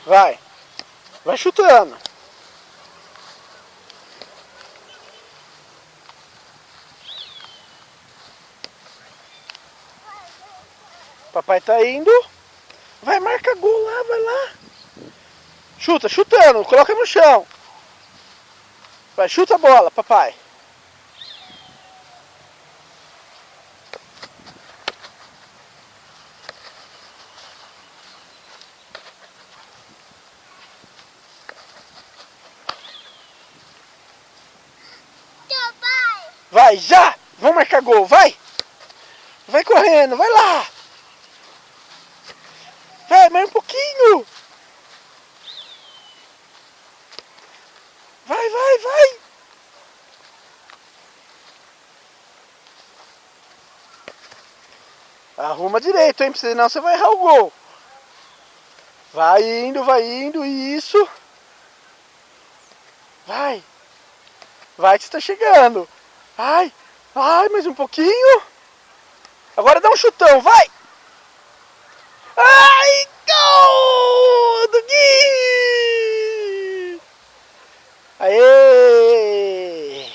Vai. Vai chutando. Papai tá indo. Vai, marca gol lá, vai lá. Chuta, chutando, coloca no chão. Vai, chuta a bola, papai. Vai, já! Vamos marcar gol, vai! Vai correndo, vai lá! Vai, mais um pouquinho! Vai, vai, vai! Arruma direito, hein? Senão você vai errar o gol. Vai indo, isso. Vai. Vai que você tá chegando. Vai, vai, mais um pouquinho. Agora dá um chutão, vai! Ai, gol do Gui! Aê!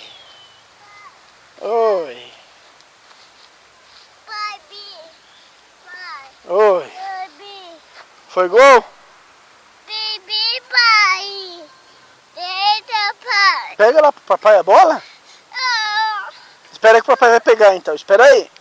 Oi. Oi. Foi gol? Pega lá pro papai a bola. Espera aí que o papai vai pegar então. Espera aí.